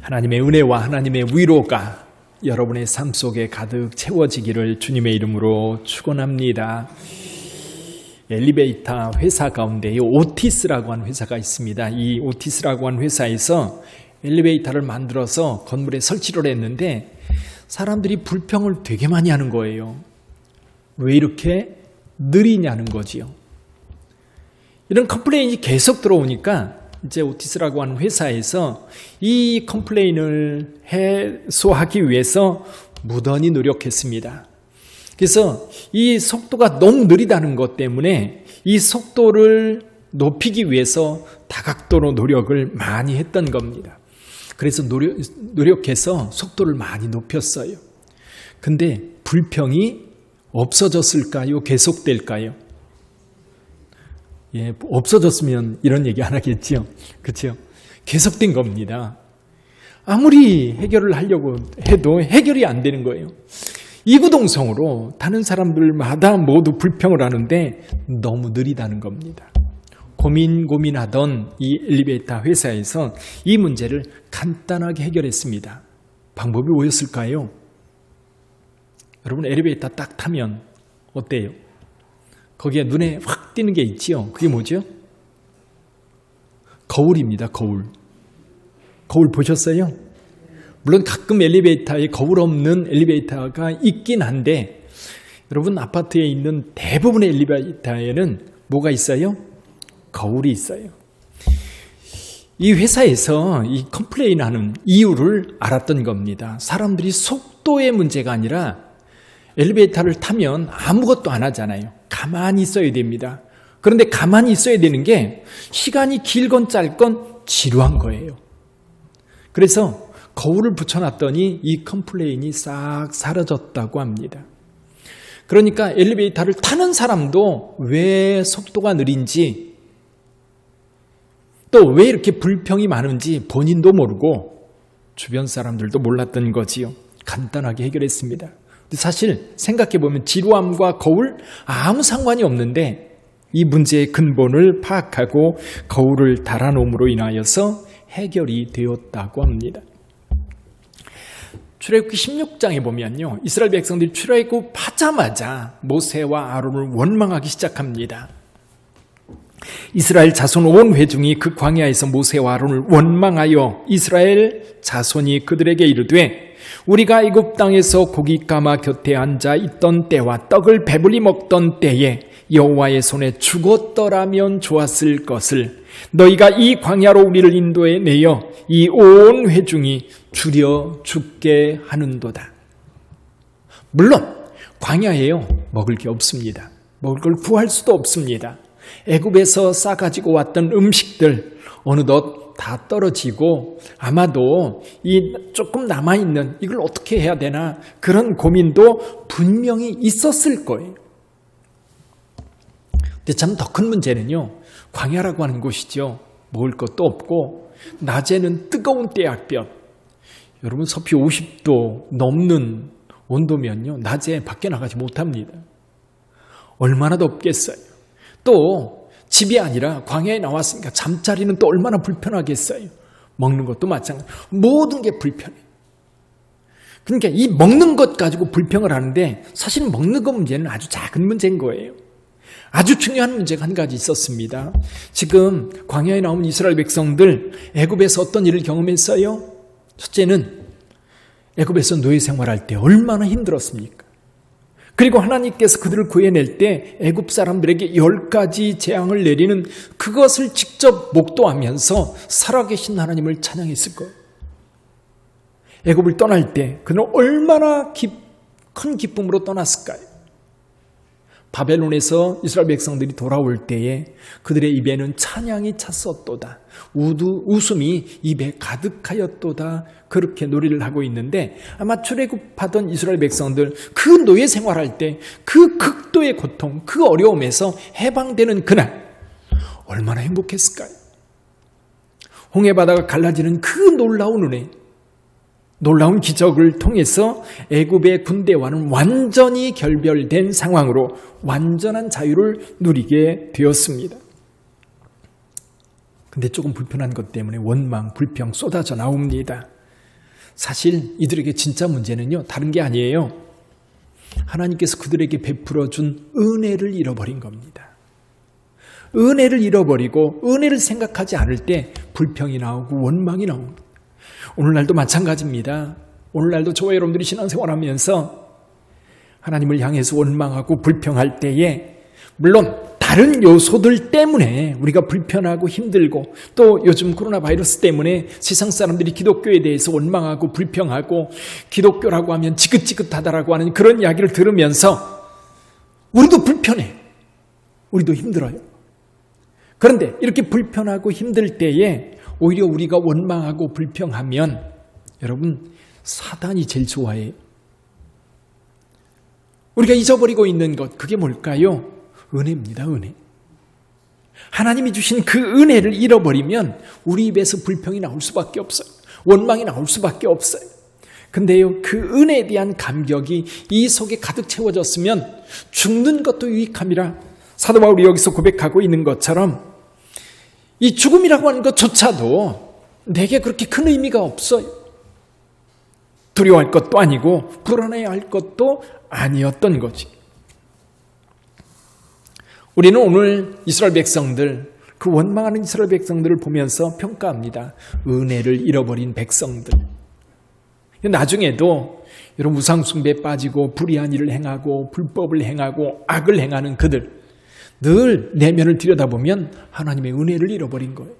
하나님의 은혜와 하나님의 위로가 여러분의 삶 속에 가득 채워지기를 주님의 이름으로 축원합니다. 엘리베이터 회사 가운데 오티스라고 하는 회사가 있습니다. 이 오티스라고 하는 회사에서 엘리베이터를 만들어서 건물에 설치를 했는데 사람들이 불평을 되게 많이 하는 거예요. 왜 이렇게 느리냐는 거지요. 이런 컴플레인이 계속 들어오니까 이제 오티스라고 하는 회사에서 이 컴플레인을 해소하기 위해서 무던히 노력했습니다. 그래서 이 속도가 너무 느리다는 것 때문에 이 속도를 높이기 위해서 다각도로 노력을 많이 했던 겁니다. 그래서 노력해서 속도를 많이 높였어요. 근데 불평이 없어졌을까요? 계속될까요? 예, 없어졌으면 이런 얘기 안 하겠지요. 그렇죠? 계속된 겁니다. 아무리 해결을 하려고 해도 해결이 안 되는 거예요. 이구동성으로 다른 사람들마다 모두 불평을 하는데 너무 느리다는 겁니다. 고민하던 이 엘리베이터 회사에서 이 문제를 간단하게 해결했습니다. 방법이 뭐였을까요? 여러분 엘리베이터 딱 타면 어때요? 거기에 눈에 확 띄는 게 있지요. 그게 뭐죠? 거울입니다. 거울. 거울 보셨어요? 물론 가끔 엘리베이터에 거울 없는 엘리베이터가 있긴 한데 여러분 아파트에 있는 대부분의 엘리베이터에는 뭐가 있어요? 거울이 있어요. 이 회사에서 이 컴플레인하는 이유를 알았던 겁니다. 사람들이 속도의 문제가 아니라 엘리베이터를 타면 아무것도 안 하잖아요. 가만히 있어야 됩니다. 그런데 가만히 있어야 되는 게 시간이 길건 짧건 지루한 거예요. 그래서 거울을 붙여놨더니 이 컴플레인이 싹 사라졌다고 합니다. 그러니까 엘리베이터를 타는 사람도 왜 속도가 느린지 또 왜 이렇게 불평이 많은지 본인도 모르고 주변 사람들도 몰랐던 거지요. 간단하게 해결했습니다. 사실 생각해보면 지루함과 거울 아무 상관이 없는데 이 문제의 근본을 파악하고 거울을 달아놓음으로 인하여서 해결이 되었다고 합니다. 출애굽기 16장에 보면요. 이스라엘 백성들이 출애굽하자마자 모세와 아론을 원망하기 시작합니다. 이스라엘 자손 온 회중이 그 광야에서 모세와 아론을 원망하여 이스라엘 자손이 그들에게 이르되 우리가 애굽 땅에서 고깃가마 곁에 앉아 있던 때와 떡을 배불리 먹던 때에 여호와의 손에 죽었더라면 좋았을 것을 너희가 이 광야로 우리를 인도해 내어 이 온 회중이 줄여 죽게 하는도다. 물론 광야에요 먹을 게 없습니다. 먹을 걸 구할 수도 없습니다. 애굽에서 싸가지고 왔던 음식들 어느덧 다 떨어지고 아마도 이 조금 남아있는 이걸 어떻게 해야 되나 그런 고민도 분명히 있었을 거예요. 근데 참 더 큰 문제는요. 광야라고 하는 곳이죠. 먹을 것도 없고 낮에는 뜨거운 떼약볕. 여러분 섭씨 50도 넘는 온도면요. 낮에 밖에 나가지 못합니다. 얼마나 덥겠어요. 또 집이 아니라 광야에 나왔으니까 잠자리는 또 얼마나 불편하겠어요. 먹는 것도 마찬가지. 모든 게 불편해요. 그러니까 이 먹는 것 가지고 불평을 하는데 사실 먹는 것 문제는 아주 작은 문제인 거예요. 아주 중요한 문제가 한 가지 있었습니다. 지금 광야에 나온 이스라엘 백성들 애굽에서 어떤 일을 경험했어요? 첫째는 애굽에서 노예 생활할 때 얼마나 힘들었습니까? 그리고 하나님께서 그들을 구해낼 때 애굽 사람들에게 10가지 재앙을 내리는 그것을 직접 목도하면서 살아계신 하나님을 찬양했을 거예요. 애굽을 떠날 때 그는 얼마나 큰 기쁨으로 떠났을까요? 바벨론에서 이스라엘 백성들이 돌아올 때에 그들의 입에는 찬양이 찼었도다. 웃음이 입에 가득하였도다. 그렇게 놀이를 하고 있는데 아마 출애굽하던 이스라엘 백성들 그 노예 생활할 때 그 극도의 고통, 그 어려움에서 해방되는 그날 얼마나 행복했을까요? 홍해바다가 갈라지는 그 놀라운 은혜, 놀라운 기적을 통해서 애굽의 군대와는 완전히 결별된 상황으로 완전한 자유를 누리게 되었습니다. 근데 조금 불편한 것 때문에 원망, 불평 쏟아져 나옵니다. 사실 이들에게 진짜 문제는요, 다른 게 아니에요. 하나님께서 그들에게 베풀어 준 은혜를 잃어버린 겁니다. 은혜를 잃어버리고 은혜를 생각하지 않을 때 불평이 나오고 원망이 나옵니다. 오늘날도 마찬가지입니다. 오늘날도 저와 여러분들이 신앙생활하면서 하나님을 향해서 원망하고 불평할 때에 물론 다른 요소들 때문에 우리가 불편하고 힘들고 또 요즘 코로나 바이러스 때문에 세상 사람들이 기독교에 대해서 원망하고 불평하고 기독교라고 하면 지긋지긋하다라고 하는 그런 이야기를 들으면서 우리도 불편해. 우리도 힘들어요. 그런데 이렇게 불편하고 힘들 때에 오히려 우리가 원망하고 불평하면 여러분 사단이 제일 좋아해요. 우리가 잊어버리고 있는 것 그게 뭘까요? 은혜입니다. 은혜. 하나님이 주신 그 은혜를 잃어버리면 우리 입에서 불평이 나올 수밖에 없어요. 원망이 나올 수밖에 없어요. 근데요, 그 은혜에 대한 감격이 이 속에 가득 채워졌으면 죽는 것도 유익함이라 사도 바울이 여기서 고백하고 있는 것처럼 이 죽음이라고 하는 것조차도 내게 그렇게 큰 의미가 없어요. 두려워할 것도 아니고 불안해야 할 것도 아니었던 거지. 우리는 오늘 이스라엘 백성들, 그 원망하는 이스라엘 백성들을 보면서 평가합니다. 은혜를 잃어버린 백성들. 나중에도 여러분 우상 숭배에 빠지고 불의한 일을 행하고 불법을 행하고 악을 행하는 그들, 늘 내면을 들여다보면 하나님의 은혜를 잃어버린 거예요.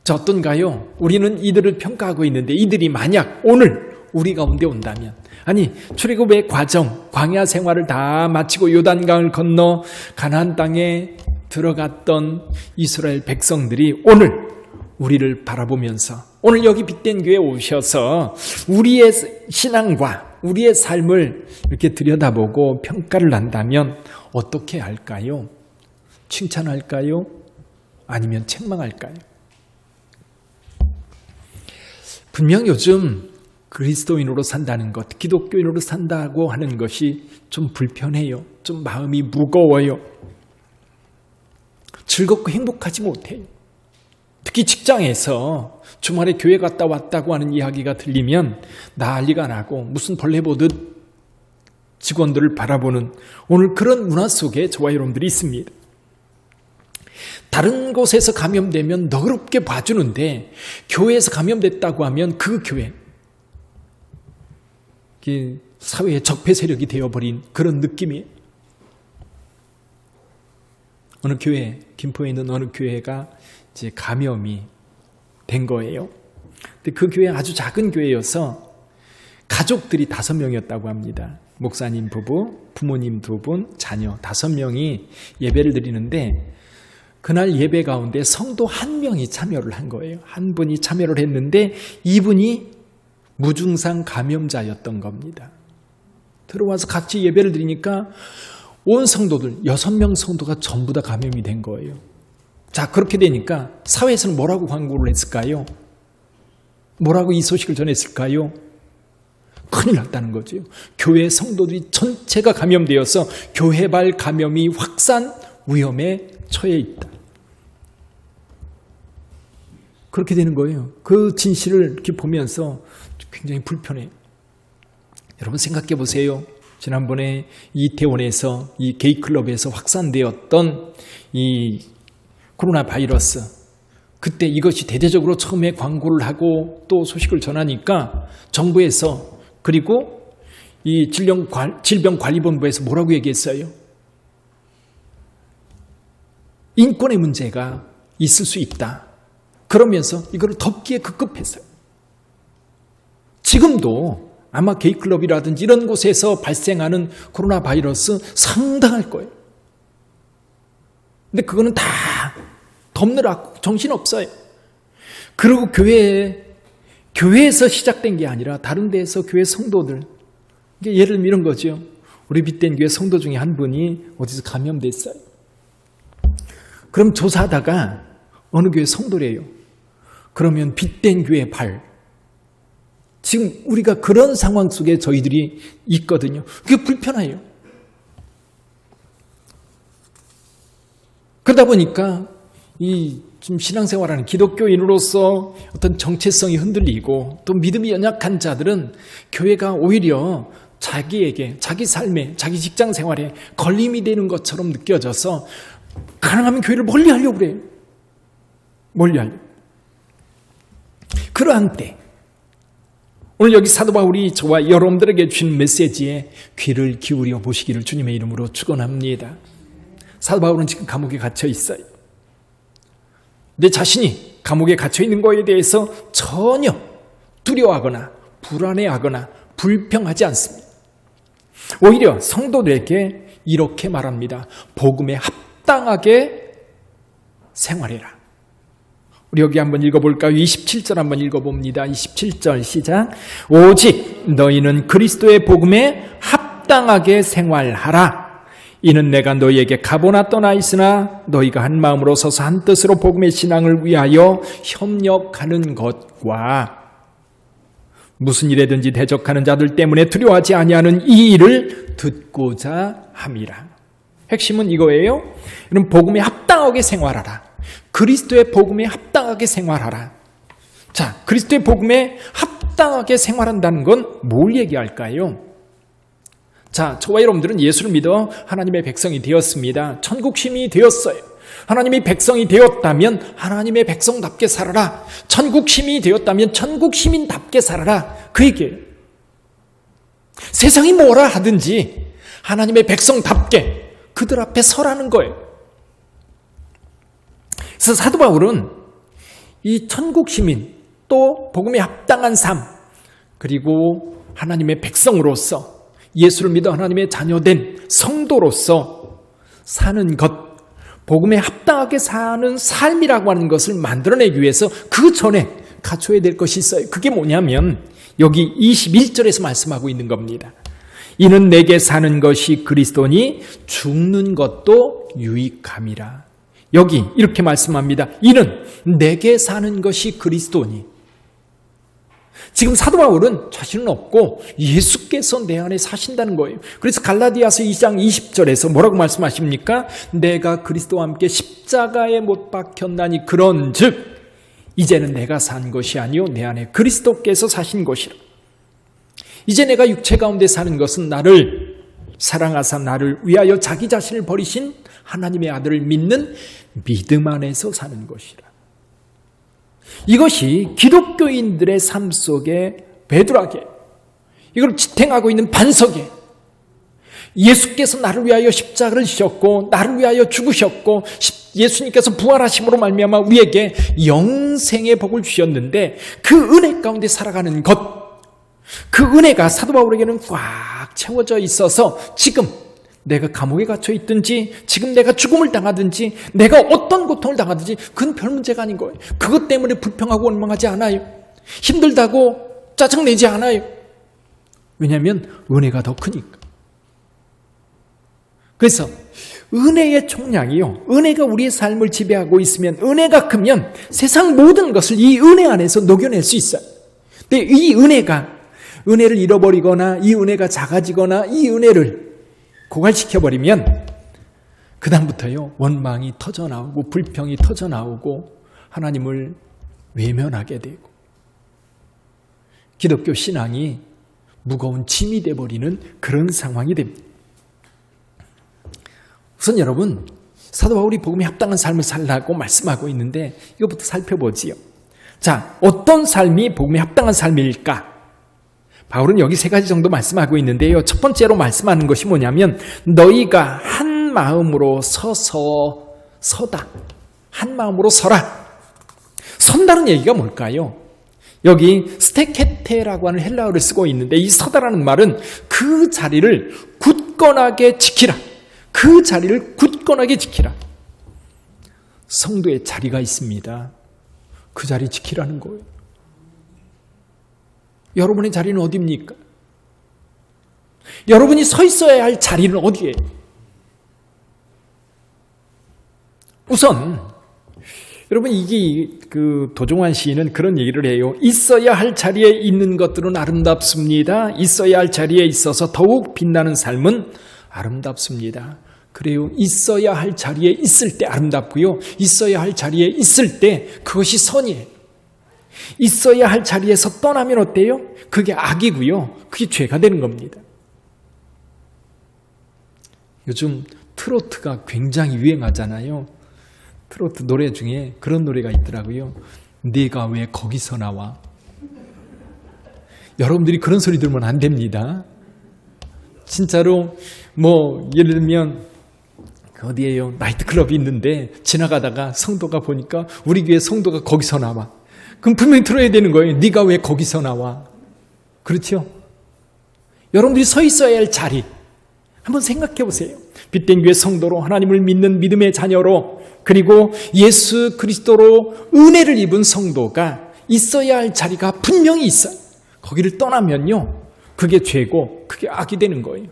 자, 어떤가요? 우리는 이들을 평가하고 있는데 이들이 만약 오늘 우리 가운데 온다면, 아니 출애굽의 과정, 광야 생활을 다 마치고 요단강을 건너 가나안 땅에 들어갔던 이스라엘 백성들이 오늘 우리를 바라보면서 오늘 여기 빛된 교회에 오셔서 우리의 신앙과 우리의 삶을 이렇게 들여다보고 평가를 한다면 어떻게 할까요? 칭찬할까요? 아니면 책망할까요? 분명 요즘 그리스도인으로 산다는 것, 기독교인으로 산다고 하는 것이 좀 불편해요. 좀 마음이 무거워요. 즐겁고 행복하지 못해요. 특히 직장에서 주말에 교회 갔다 왔다고 하는 이야기가 들리면 난리가 나고 무슨 벌레 보듯 직원들을 바라보는 오늘 그런 문화 속에 저와 여러분들이 있습니다. 다른 곳에서 감염되면 너그럽게 봐주는데 교회에서 감염됐다고 하면 그 교회, 사회의 적폐 세력이 되어버린 그런 느낌이에요. 어느 교회, 김포에 있는 어느 교회가 이제 감염이 된 거예요. 근데 그 교회 아주 작은 교회여서 가족들이 5명이었다고 합니다. 목사님 부부, 부모님 2분, 자녀 5명이 예배를 드리는데 그날 예배 가운데 성도 1명이 참여를 한 거예요. 한 분이 참여를 했는데 이분이 무증상 감염자였던 겁니다. 들어와서 같이 예배를 드리니까 온 성도들 6명 성도가 전부 다 감염이 된 거예요. 자, 그렇게 되니까 사회에서는 뭐라고 광고를 했을까요? 뭐라고 이 소식을 전했을까요? 큰일 났다는 거죠. 교회 성도들이 전체가 감염되어서 교회발 감염이 확산 위험에 처해 있다. 그렇게 되는 거예요. 그 진실을 이렇게 보면서 굉장히 불편해요. 여러분 생각해 보세요. 지난번에 이태원에서 이 게이클럽에서 확산되었던 이 코로나 바이러스, 그때 이것이 대대적으로 처음에 광고를 하고 또 소식을 전하니까 정부에서 그리고 이 질병관리본부에서 뭐라고 얘기했어요? 인권의 문제가 있을 수 있다. 그러면서 이거를 덮기에 급급했어요. 지금도 아마 게이클럽이라든지 이런 곳에서 발생하는 코로나 바이러스 상당할 거예요. 근데 그거는 다 덮느라 정신없어요. 그리고 교회에서 시작된 게 아니라 다른 데에서 교회 성도들, 예를 들면 이런 거죠. 우리 빛된 교회 성도 중에 한 분이 어디서 감염됐어요. 그럼 조사하다가 어느 교회 성도래요. 그러면 빛된 교회 발. 지금 우리가 그런 상황 속에 저희들이 있거든요. 그게 불편해요. 그러다 보니까 이 지금 신앙생활하는 기독교인으로서 어떤 정체성이 흔들리고 또 믿음이 연약한 자들은 교회가 오히려 자기에게, 자기 삶에, 자기 직장 생활에 걸림이 되는 것처럼 느껴져서 가능하면 교회를 멀리하려고 그래요. 멀리하려고. 그러한 때 오늘 여기 사도 바울이 저와 여러분들에게 주신 메시지에 귀를 기울여 보시기를 주님의 이름으로 축원합니다. 사도 바울은 지금 감옥에 갇혀 있어요. 내 자신이 감옥에 갇혀 있는 것에 대해서 전혀 두려워하거나 불안해하거나 불평하지 않습니다. 오히려 성도들에게 이렇게 말합니다. 복음에 합당하게 생활해라. 우리 여기 한번 읽어볼까요? 27절 한번 읽어봅니다. 27절 시작. 오직 너희는 그리스도의 복음에 합당하게 생활하라. 이는 내가 너희에게 가보나 떠나 있으나 너희가 한 마음으로 서서 한 뜻으로 복음의 신앙을 위하여 협력하는 것과 무슨 일에든지 대적하는 자들 때문에 두려워하지 아니하는 이 일을 듣고자 함이라. 핵심은 이거예요. 여러분, 복음에 합당하게 생활하라. 그리스도의 복음에 합당하게 생활하라. 자, 그리스도의 복음에 합당하게 생활한다는 건 뭘 얘기할까요? 자, 저와 여러분들은 예수를 믿어 하나님의 백성이 되었습니다. 천국 시민이 되었어요. 하나님의 백성이 되었다면 하나님의 백성답게 살아라. 천국 시민이 되었다면 천국 시민답게 살아라. 그 얘기예요. 세상이 뭐라 하든지 하나님의 백성답게 그들 앞에 서라는 거예요. 그래서 사도 바울은 이 천국 시민 또 복음에 합당한 삶 그리고 하나님의 백성으로서 예수를 믿어 하나님의 자녀된 성도로서 사는 것, 복음에 합당하게 사는 삶이라고 하는 것을 만들어내기 위해서 그 전에 갖춰야 될 것이 있어요. 그게 뭐냐면 여기 21절에서 말씀하고 있는 겁니다. 이는 내게 사는 것이 그리스도니 죽는 것도 유익함이라. 여기 이렇게 말씀합니다. 이는 내게 사는 것이 그리스도니. 지금 사도 바울은 자신은 없고 예수께서 내 안에 사신다는 거예요. 그래서 갈라디아서 2장 20절에서 뭐라고 말씀하십니까? 내가 그리스도와 함께 십자가에 못 박혔나니 그런즉 이제는 내가 산 것이 아니요 내 안에 그리스도께서 사신 것이라. 이제 내가 육체 가운데 사는 것은 나를 사랑하사 나를 위하여 자기 자신을 버리신 하나님의 아들을 믿는 믿음 안에서 사는 것이라. 이것이 기독교인들의 삶 속에 배두락에 이걸 지탱하고 있는 반석에 예수께서 나를 위하여 십자가를 지셨고 나를 위하여 죽으셨고 예수님께서 부활하심으로 말미암아 우리에게 영생의 복을 주셨는데 그 은혜 가운데 살아가는 것, 그 은혜가 사도 바울에게는 꽉 채워져 있어서 지금 내가 감옥에 갇혀 있든지 지금 내가 죽음을 당하든지 내가 어떤 고통을 당하든지 그건 별 문제가 아닌 거예요. 그것 때문에 불평하고 원망하지 않아요. 힘들다고 짜증내지 않아요. 왜냐하면 은혜가 더 크니까. 그래서 은혜의 총량이요, 은혜가 우리의 삶을 지배하고 있으면, 은혜가 크면 세상 모든 것을 이 은혜 안에서 녹여낼 수 있어요. 근데 이 은혜를 잃어버리거나 이 은혜가 작아지거나 이 은혜를 고갈시켜버리면 그 다음부터요 원망이 터져나오고 불평이 터져나오고 하나님을 외면하게 되고 기독교 신앙이 무거운 짐이 되어버리는 그런 상황이 됩니다. 우선 여러분, 사도 바울이 복음에 합당한 삶을 살라고 말씀하고 있는데 이것부터 살펴보지요. 자, 어떤 삶이 복음에 합당한 삶일까? 바울은 여기 세 가지 정도 말씀하고 있는데요. 첫 번째로 말씀하는 것이 뭐냐면 너희가 한 마음으로 서다. 한 마음으로 서라. 선다는 얘기가 뭘까요? 여기 스테케테라고 하는 헬라어를 쓰고 있는데 이 서다라는 말은 그 자리를 굳건하게 지키라. 그 자리를 굳건하게 지키라. 성도의 자리가 있습니다. 그 자리 지키라는 거예요. 여러분의 자리는 어디입니까? 여러분이 서 있어야 할 자리는 어디예요? 우선 여러분, 이게 도종환 시인은 그런 얘기를 해요. 있어야 할 자리에 있는 것들은 아름답습니다. 있어야 할 자리에 있어서 더욱 빛나는 삶은 아름답습니다. 그래요. 있어야 할 자리에 있을 때 아름답고요. 있어야 할 자리에 있을 때 그것이 선이에요. 있어야 할 자리에서 떠나면 어때요? 그게 악이고요. 그게 죄가 되는 겁니다. 요즘 트로트가 굉장히 유행하잖아요. 트로트 노래 중에 그런 노래가 있더라고요. 네가 왜 거기서 나와? 여러분들이 그런 소리 들으면 안 됩니다. 진짜로 예를 들면 어디에요? 나이트클럽이 있는데 지나가다가 성도가 보니까 우리 교회 성도가 거기서 나와. 그럼 분명히 들어야 되는 거예요. 네가 왜 거기서 나와? 그렇죠? 여러분들이 서 있어야 할 자리 한번 생각해 보세요. 빛된 교회 성도로 하나님을 믿는 믿음의 자녀로 그리고 예수 그리스도로 은혜를 입은 성도가 있어야 할 자리가 분명히 있어요. 거기를 떠나면요. 그게 죄고 그게 악이 되는 거예요.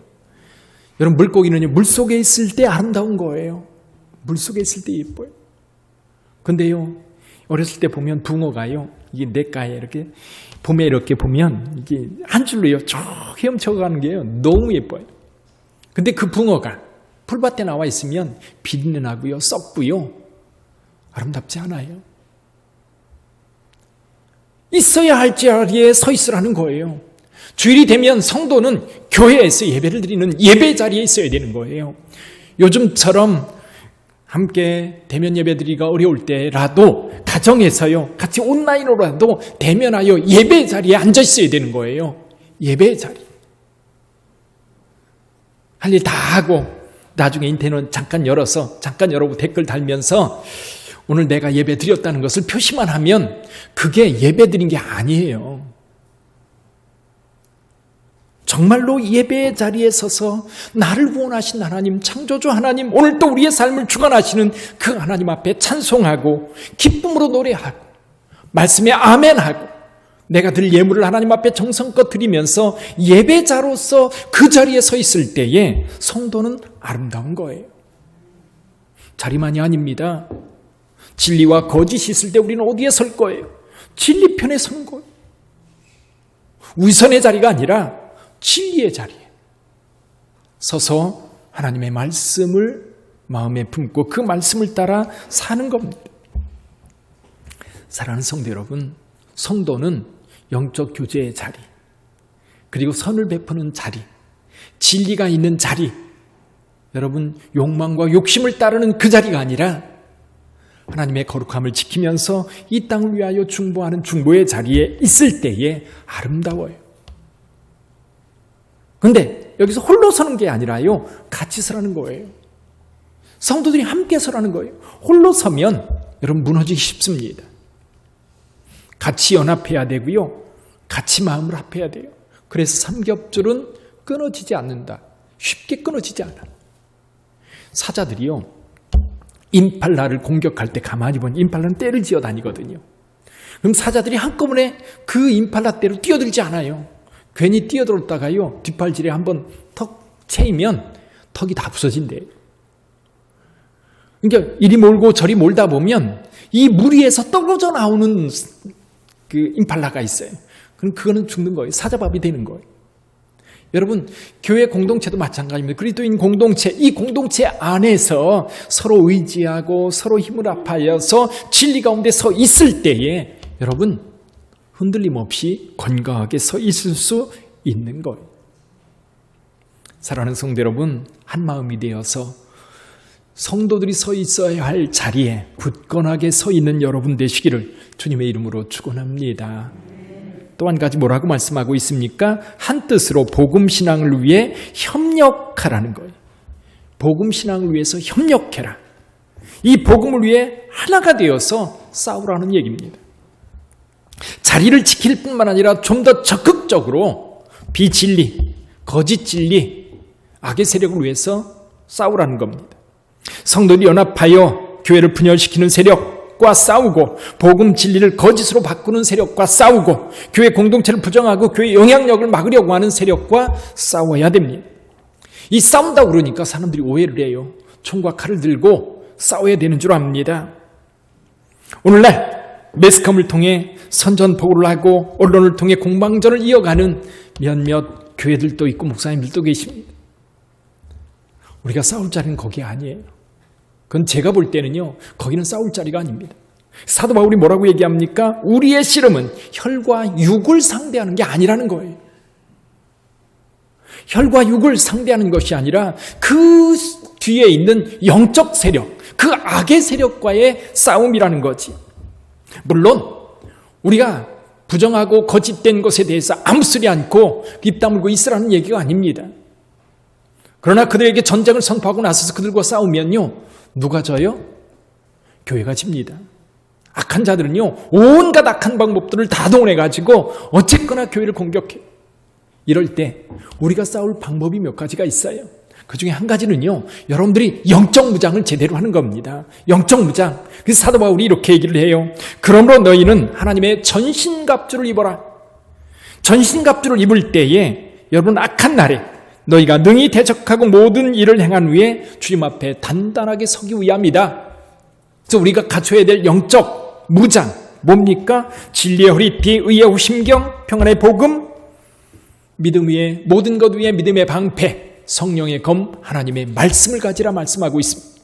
여러분 물고기는요. 물속에 있을 때 아름다운 거예요. 물속에 있을 때 예뻐요. 근데요. 어렸을 때 보면 붕어가요. 이게 냇가에 이렇게 봄에 이렇게 보면 이게 한 줄로요. 쭉 헤엄쳐가는 게요. 너무 예뻐요. 근데 그 붕어가 풀밭에 나와 있으면 비린내 나고요. 썩고요. 아름답지 않아요. 있어야 할 자리에 서 있으라는 거예요. 주일이 되면 성도는 교회에서 예배를 드리는 예배 자리에 있어야 되는 거예요. 요즘처럼 함께 대면 예배 드리기가 어려울 때라도 가정에서요. 같이 온라인으로라도 대면하여 예배 자리에 앉아 있어야 되는 거예요. 예배 자리. 할 일 다 하고 나중에 인터넷 잠깐 열고 댓글 달면서 오늘 내가 예배 드렸다는 것을 표시만 하면 그게 예배 드린 게 아니에요. 정말로 예배의 자리에 서서 나를 구원하신 하나님, 창조주 하나님, 오늘 또 우리의 삶을 주관하시는 그 하나님 앞에 찬송하고 기쁨으로 노래하고 말씀에 아멘하고 내가 드릴 예물을 하나님 앞에 정성껏 드리면서 예배자로서 그 자리에 서 있을 때에 성도는 아름다운 거예요. 자리만이 아닙니다. 진리와 거짓이 있을 때 우리는 어디에 설 거예요? 진리 편에 선 거예요. 위선의 자리가 아니라 진리의 자리에 서서 하나님의 말씀을 마음에 품고 그 말씀을 따라 사는 겁니다. 사랑하는 성도 여러분, 성도는 영적 교제의 자리, 그리고 선을 베푸는 자리, 진리가 있는 자리, 여러분 욕망과 욕심을 따르는 그 자리가 아니라 하나님의 거룩함을 지키면서 이 땅을 위하여 중보하는 중보의 자리에 있을 때에 아름다워요. 그런데 여기서 홀로 서는 게 아니라요. 같이 서라는 거예요. 성도들이 함께 서라는 거예요. 홀로 서면 여러분 무너지기 쉽습니다. 같이 연합해야 되고요. 같이 마음을 합해야 돼요. 그래서 삼겹줄은 끊어지지 않는다. 쉽게 끊어지지 않아. 사자들이요. 임팔라를 공격할 때 가만히 보면 임팔라는 떼를 지어 다니거든요. 그럼 사자들이 한꺼번에 그 임팔라 떼로 뛰어들지 않아요. 괜히 뛰어들었다가요. 뒷팔질에 한번 턱 채이면 턱이 다 부서진대요. 그러니까 이리 몰고 저리 몰다 보면 이 무리에서 떨어져 나오는 그 임팔라가 있어요. 그럼 그거는 죽는 거예요. 사자밥이 되는 거예요. 여러분 교회 공동체도 마찬가지입니다. 그리스도인 공동체, 이 공동체 안에서 서로 의지하고 서로 힘을 합하여서 진리 가운데 서 있을 때에 여러분 흔들림 없이 건강하게 서 있을 수 있는 거예요. 사랑하는 성도 여러분, 한 마음이 되어서 성도들이 서 있어야 할 자리에 굳건하게 서 있는 여러분 되시기를 주님의 이름으로 축원합니다. 또 한 가지 뭐라고 말씀하고 있습니까? 한 뜻으로 복음신앙을 위해 협력하라는 거예요. 복음신앙을 위해서 협력해라. 이 복음을 위해 하나가 되어서 싸우라는 얘기입니다. 자리를 지킬 뿐만 아니라 좀 더 적극적으로 비진리, 거짓 진리, 악의 세력을 위해서 싸우라는 겁니다. 성도들이 연합하여 교회를 분열시키는 세력과 싸우고 복음 진리를 거짓으로 바꾸는 세력과 싸우고 교회 공동체를 부정하고 교회 영향력을 막으려고 하는 세력과 싸워야 됩니다. 이 싸운다고 그러니까 사람들이 오해를 해요. 총과 칼을 들고 싸워야 되는 줄 압니다. 오늘날 매스컴을 통해 선전포고를 하고 언론을 통해 공방전을 이어가는 몇몇 교회들도 있고 목사님들도 계십니다. 우리가 싸울 자리는 거기 아니에요. 그건 제가 볼 때는요, 거기는 싸울 자리가 아닙니다. 사도 바울이 뭐라고 얘기합니까? 우리의 씨름은 혈과 육을 상대하는 게 아니라는 거예요. 혈과 육을 상대하는 것이 아니라 그 뒤에 있는 영적 세력, 그 악의 세력과의 싸움이라는 거지. 물론 우리가 부정하고 거짓된 것에 대해서 아무 소리 않고 입 다물고 있으라는 얘기가 아닙니다. 그러나 그들에게 전쟁을 선포하고 나서서 그들과 싸우면요, 누가 져요? 교회가 집니다. 악한 자들은요, 온갖 악한 방법들을 다 동원해가지고 어쨌거나 교회를 공격해요. 이럴 때 우리가 싸울 방법이 몇 가지가 있어요. 그 중에 한 가지는요, 여러분들이 영적 무장을 제대로 하는 겁니다. 영적 무장. 그래서 사도 바울이 이렇게 얘기를 해요. 그러므로 너희는 하나님의 전신갑주를 입어라. 전신갑주를 입을 때에 여러분 악한 날에 너희가 능히 대적하고 모든 일을 행한 후에 주님 앞에 단단하게 서기 위함이다. 그래서 우리가 갖춰야 될 영적 무장 뭡니까? 진리의 허리띠, 의의 후심경, 평안의 복음, 믿음 위에 모든 것 위에 믿음의 방패, 성령의 검, 하나님의 말씀을 가지라 말씀하고 있습니다.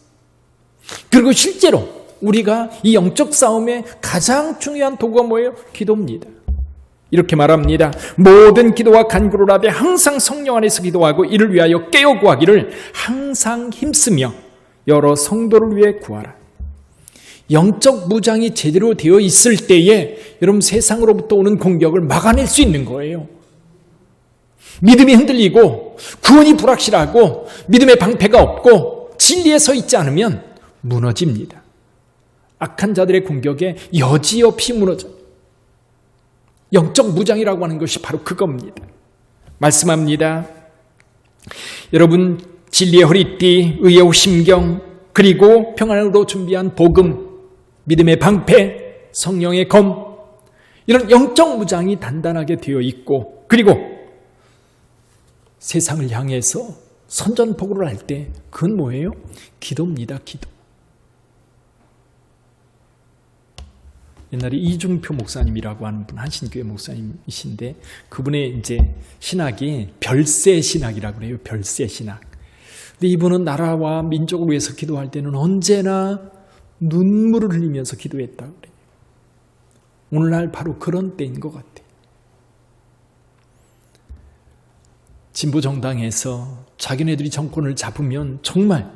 그리고 실제로 우리가 이 영적 싸움의 가장 중요한 도구가 뭐예요? 기도입니다. 이렇게 말합니다. 모든 기도와 간구를 하되 항상 성령 안에서 기도하고 이를 위하여 깨어 구하기를 항상 힘쓰며 여러 성도를 위해 구하라. 영적 무장이 제대로 되어 있을 때에 여러분 세상으로부터 오는 공격을 막아낼 수 있는 거예요. 믿음이 흔들리고 구원이 불확실하고 믿음의 방패가 없고 진리에 서 있지 않으면 무너집니다. 악한 자들의 공격에 여지없이 무너져요. 영적 무장이라고 하는 것이 바로 그겁니다. 말씀합니다. 여러분, 진리의 허리띠, 의의 후심경, 그리고 평안으로 준비한 복음, 믿음의 방패, 성령의 검, 이런 영적 무장이 단단하게 되어 있고, 그리고 세상을 향해서 선전포고를 할 때 그건 뭐예요? 기도입니다. 기도. 옛날에 이중표 목사님이라고 하는 분, 한신교회 목사님이신데 그분의 이제 신학이 별세 신학이라고 그래요. 별세 신학. 근데 이분은 나라와 민족을 위해서 기도할 때는 언제나 눈물을 흘리면서 기도했다고 그래요. 오늘날 바로 그런 때인 것 같아요. 진보 정당에서 자기네들이 정권을 잡으면 정말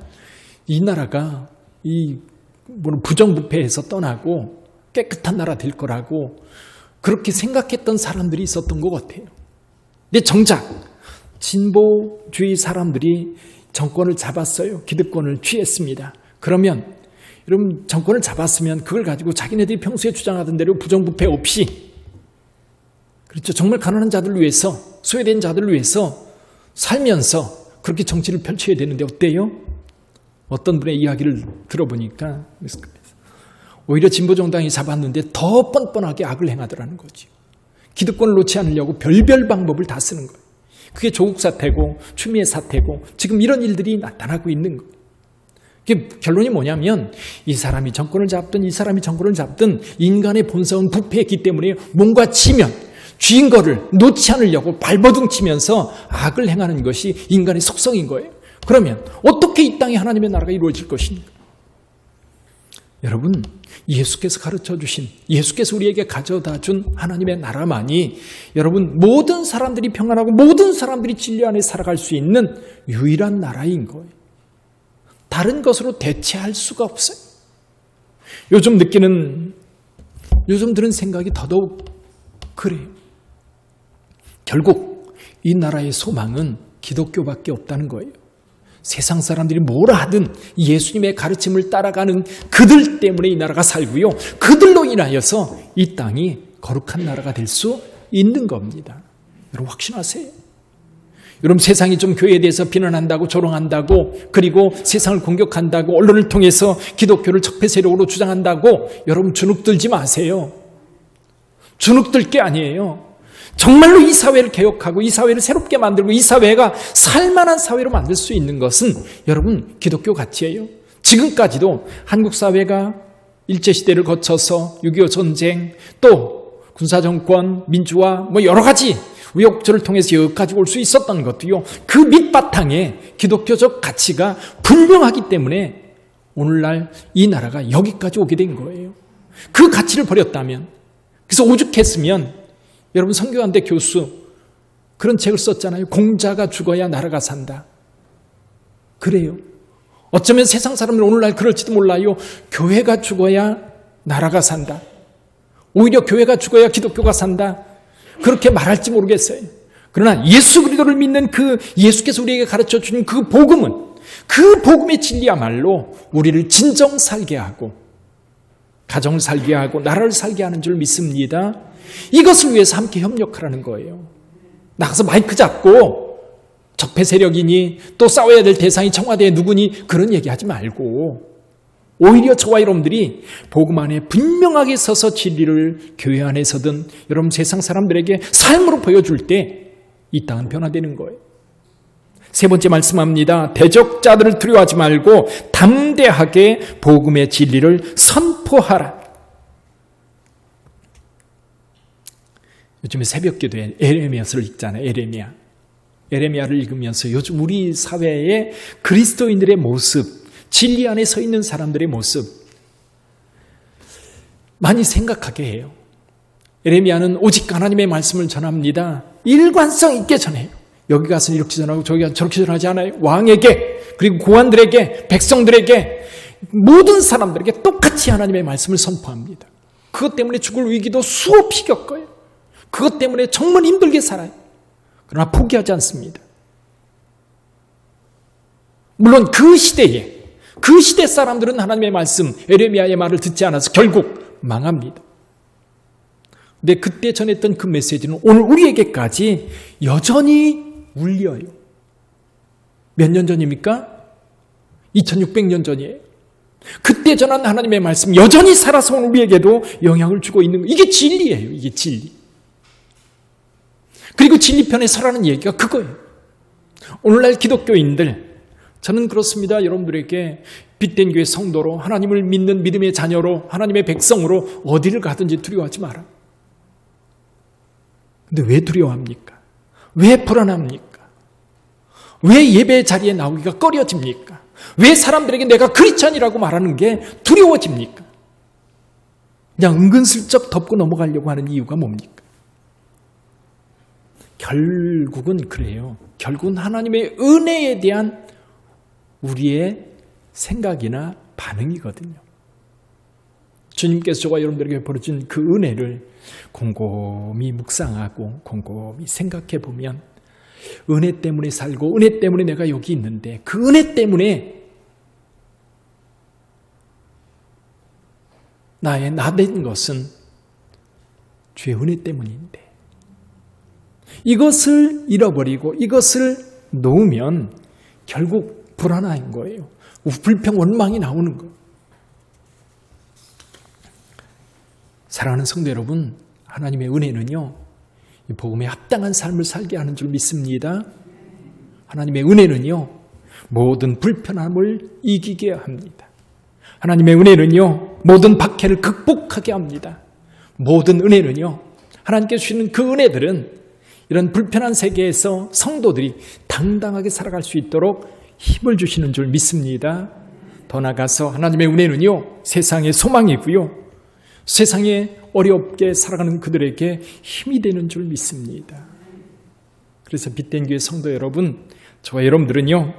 이 나라가 부정부패에서 떠나고 깨끗한 나라 될 거라고 그렇게 생각했던 사람들이 있었던 것 같아요. 근데 정작 진보주의 사람들이 정권을 잡았어요. 기득권을 취했습니다. 그러면 여러분 정권을 잡았으면 그걸 가지고 자기네들이 평소에 주장하던 대로 부정부패 없이, 그렇죠, 정말 가난한 자들을 위해서, 소외된 자들을 위해서 살면서 그렇게 정치를 펼쳐야 되는데 어때요? 어떤 분의 이야기를 들어보니까 오히려 진보정당이 잡았는데 더 뻔뻔하게 악을 행하더라는 거죠. 기득권을 놓지 않으려고 별별 방법을 다 쓰는 거예요. 그게 조국 사태고 추미애 사태고 지금 이런 일들이 나타나고 있는 거예요. 결론이 뭐냐면 이 사람이 정권을 잡든 이 사람이 정권을 잡든 인간의 본성은 부패했기 때문에 뭔가 치면 쥐인 거를 놓지 않으려고 발버둥 치면서 악을 행하는 것이 인간의 속성인 거예요. 그러면 어떻게 이 땅에 하나님의 나라가 이루어질 것인가? 여러분, 예수께서 가르쳐 주신, 예수께서 우리에게 가져다 준 하나님의 나라만이 여러분 모든 사람들이 평안하고 모든 사람들이 진리 안에 살아갈 수 있는 유일한 나라인 거예요. 다른 것으로 대체할 수가 없어요. 요즘 들은 생각이 더더욱 그래요. 결국 이 나라의 소망은 기독교밖에 없다는 거예요. 세상 사람들이 뭐라 하든 예수님의 가르침을 따라가는 그들 때문에 이 나라가 살고요. 그들로 인하여서 이 땅이 거룩한 나라가 될 수 있는 겁니다. 여러분 확신하세요. 여러분 세상이 좀 교회에 대해서 비난한다고 조롱한다고 그리고 세상을 공격한다고 언론을 통해서 기독교를 적폐 세력으로 주장한다고 여러분 주눅들지 마세요. 주눅들 게 아니에요. 정말로 이 사회를 개혁하고 이 사회를 새롭게 만들고 이 사회가 살만한 사회로 만들 수 있는 것은 여러분 기독교 가치예요. 지금까지도 한국 사회가 일제시대를 거쳐서 6.25 전쟁 또 군사정권, 민주화 여러 가지 우여곡절을 통해서 여기까지 올 수 있었던 것도요, 그 밑바탕에 기독교적 가치가 분명하기 때문에 오늘날 이 나라가 여기까지 오게 된 거예요. 그 가치를 버렸다면, 그래서 오죽했으면, 여러분 성교한대 교수 그런 책을 썼잖아요. 공자가 죽어야 나라가 산다. 그래요. 어쩌면 세상 사람들 오늘날 그럴지도 몰라요. 교회가 죽어야 나라가 산다. 오히려 교회가 죽어야 기독교가 산다. 그렇게 말할지 모르겠어요. 그러나 예수 그리스도를 믿는 그 예수께서 우리에게 가르쳐 주신 그 복음은, 그 복음의 진리야말로 우리를 진정 살게 하고 가정을 살게 하고 나라를 살게 하는 줄 믿습니다. 이것을 위해서 함께 협력하라는 거예요. 나가서 마이크 잡고 적폐 세력이니 또 싸워야 될 대상이 청와대에 누구니 그런 얘기하지 말고, 오히려 저와 여러분들이 복음 안에 분명하게 서서 진리를 교회 안에서든 여러분 세상 사람들에게 삶으로 보여줄 때 이 땅은 변화되는 거예요. 세 번째 말씀합니다. 대적자들을 두려워하지 말고 담대하게 복음의 진리를 선포하라. 요즘에 새벽기도에 에레미야서를 읽잖아요. 에레미야를 읽으면서 요즘 우리 사회의 그리스도인들의 모습, 진리 안에 서 있는 사람들의 모습 많이 생각하게 해요. 에레미야는 오직 하나님의 말씀을 전합니다. 일관성 있게 전해요. 여기 가서 이렇게 전하고 저기 가서 저렇게 전하지 않아요. 왕에게, 그리고 고관들에게, 백성들에게, 모든 사람들에게 똑같이 하나님의 말씀을 선포합니다. 그것 때문에 죽을 위기도 수없이 겪어요. 그것 때문에 정말 힘들게 살아요. 그러나 포기하지 않습니다. 물론 그 시대 사람들은 하나님의 말씀, 에레미야의 말을 듣지 않아서 결국 망합니다. 근데 그때 전했던 그 메시지는 오늘 우리에게까지 여전히 울려요. 몇 년 전입니까? 2600년 전이에요. 그때 전한 하나님의 말씀 여전히 살아서 오늘 우리에게도 영향을 주고 있는 거예요. 이게 진리예요. 이게 진리. 그리고 진리편에 서라는 얘기가 그거예요. 오늘날 기독교인들, 저는 그렇습니다. 여러분들에게 빛된 교회 성도로, 하나님을 믿는 믿음의 자녀로, 하나님의 백성으로 어디를 가든지 두려워하지 마라. 근데 왜 두려워합니까? 왜 불안합니까? 왜 예배 자리에 나오기가 꺼려집니까? 왜 사람들에게 내가 크리스찬이라고 말하는 게 두려워집니까? 그냥 은근슬쩍 덮고 넘어가려고 하는 이유가 뭡니까? 결국은 그래요. 결국은 하나님의 은혜에 대한 우리의 생각이나 반응이거든요. 주님께서 저와 여러분들에게 벌어진 그 은혜를 곰곰이 묵상하고 곰곰이 생각해 보면, 은혜 때문에 살고 은혜 때문에 내가 여기 있는데, 그 은혜 때문에 나의 나된 것은 주의 은혜 때문인데, 이것을 잃어버리고 이것을 놓으면 결국 불안한 거예요. 불평, 원망이 나오는 거예요. 사랑하는 성도 여러분, 하나님의 은혜는요, 이 복음에 합당한 삶을 살게 하는 줄 믿습니다. 하나님의 은혜는요, 모든 불편함을 이기게 합니다. 하나님의 은혜는요, 모든 박해를 극복하게 합니다. 모든 은혜는요, 하나님께서 주시는 그 은혜들은 이런 불편한 세계에서 성도들이 당당하게 살아갈 수 있도록 힘을 주시는 줄 믿습니다. 더 나아가서 하나님의 은혜는요, 세상의 소망이고요, 세상에 어렵게 살아가는 그들에게 힘이 되는 줄 믿습니다. 그래서 빛된 교회 성도 여러분, 저와 여러분들은요,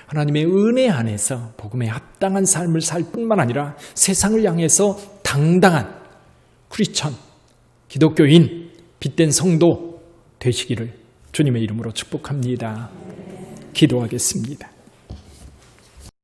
하나님의 은혜 안에서 복음에 합당한 삶을 살 뿐만 아니라 세상을 향해서 당당한 크리스천, 기독교인, 빛된 성도 되시기를 주님의 이름으로 축복합니다. 기도하겠습니다.